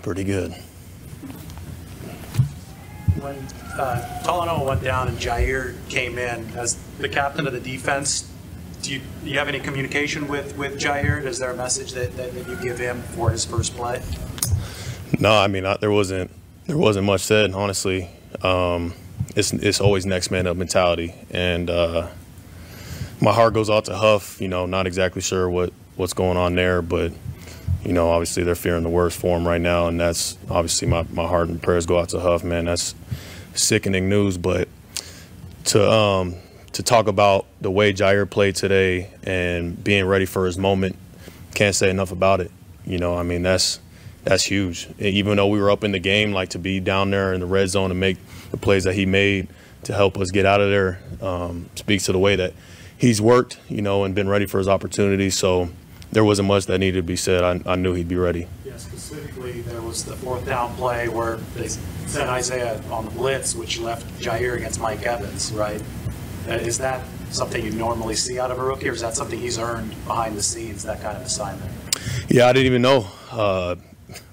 Pretty good. When Talanoa went down and Ji'Ayir came in as the captain of the defense, do you have any communication with Ji'Ayir? Is there a message that you give him for his first play? No, I mean there wasn't much said, honestly. It's always next man up mentality, and my heart goes out to Huff. Not exactly sure what's going on there, but obviously they're fearing the worst for him right now, and that's obviously my heart and prayers go out to Huff, man. That's sickening news, but to talk about the way Ji'Ayir played today and being ready for his moment, can't say enough about it. I mean that's huge. Even though we were up in the game, like to be down there in the red zone and make the plays that he made to help us get out of there speaks to the way that he's worked, and been ready for his opportunities. So there wasn't much that needed to be said. I knew he'd be ready. Yeah, specifically there was the 4th down play where they sent Isaiah on the blitz, which left Ji'Ayir against Mike Evans, right? Is that something you normally see out of a rookie, or is that something he's earned behind the scenes, that kind of assignment? Yeah, I didn't even know.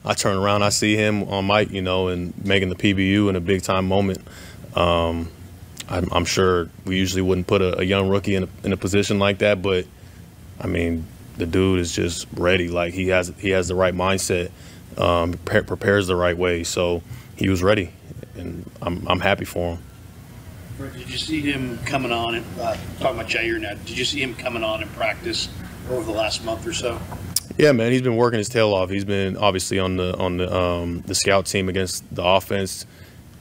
I turn around, I see him on Mike, and making the PBU in a big-time moment. I'm sure we usually wouldn't put a young rookie in a position like that, but, I mean, the dude is just ready. Like, he has the right mindset, prepares the right way. So he was ready, and I'm happy for him. Did you see him coming on, talking about Ji'Ayir now, did you see him coming on in practice over the last month or so? Yeah, man, he's been working his tail off. He's been obviously on the scout team against the offense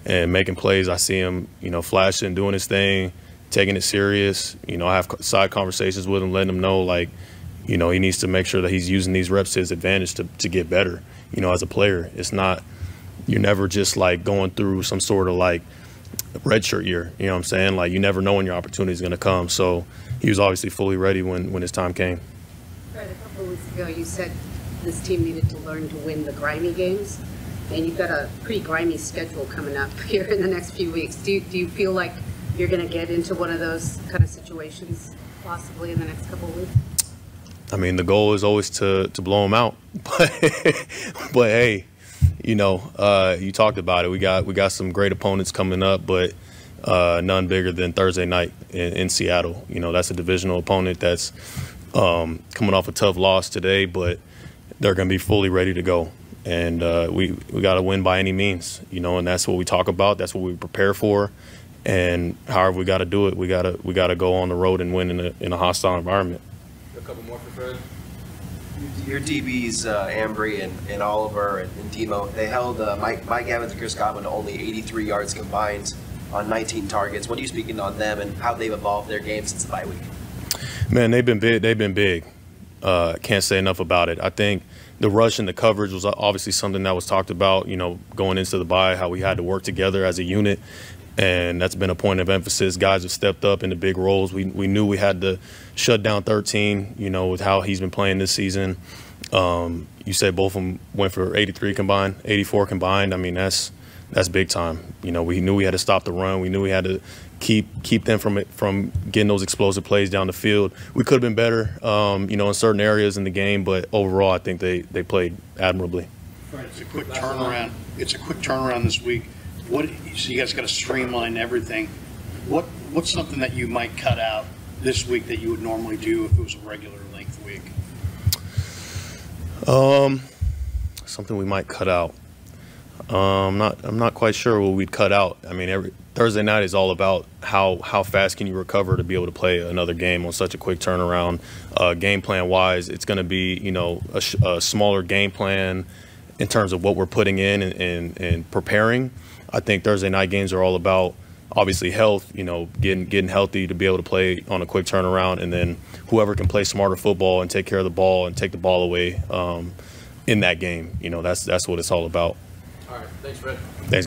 and making plays. I see him, flashing, doing his thing, taking it serious. I have side conversations with him, letting him know, like, he needs to make sure that he's using these reps to his advantage to get better, as a player. It's not – you're never just, like, going through some sort of, like, redshirt year. You know what I'm saying? Like, you never know when your opportunity is going to come. So he was obviously fully ready when his time came. Fred, a couple of weeks ago you said this team needed to learn to win the grimy games, and you've got a pretty grimy schedule coming up here in the next few weeks. Do you feel like you're going to get into one of those kind of situations possibly in the next couple of weeks? I mean, the goal is always to blow them out, but hey, you talked about it. We got some great opponents coming up, but none bigger than Thursday night in Seattle. That's a divisional opponent that's coming off a tough loss today, but they're going to be fully ready to go. And we got to win by any means, and that's what we talk about. That's what we prepare for. And however we got to do it, we got to go on the road and win in a hostile environment. A couple more for Fred. Your DBs, Ambry and Oliver and Demo, they held Mike Evans and Chris Godwin to only 83 yards combined on 19 targets. What are you speaking on them and how they've evolved their game since the bye week? Man, they've been big. Can't say enough about it. I think the rush and the coverage was obviously something that was talked about, going into the bye, how we had to work together as a unit. And that's been a point of emphasis. Guys have stepped up into big roles. We knew we had to shut down 13, with how he's been playing this season. You say both of them went for 83 combined, 84 combined. I mean, that's big time. We knew we had to stop the run. We knew we had to keep them from getting those explosive plays down the field. We could have been better, in certain areas in the game, but overall I think they played admirably. It's a quick turnaround. It's a quick turnaround this week. So you guys got to streamline everything. What's something that you might cut out this week that you would normally do if it was a regular length week? Something we might cut out. I'm not quite sure what we'd cut out. I mean, every Thursday night is all about how fast can you recover to be able to play another game on such a quick turnaround. Game plan wise, it's going to be a smaller game plan in terms of what we're putting in and preparing. I think Thursday night games are all about obviously health, getting healthy to be able to play on a quick turnaround, and then whoever can play smarter football and take care of the ball and take the ball away in that game. That's what it's all about. All right, thanks, Fred. Thanks, guys.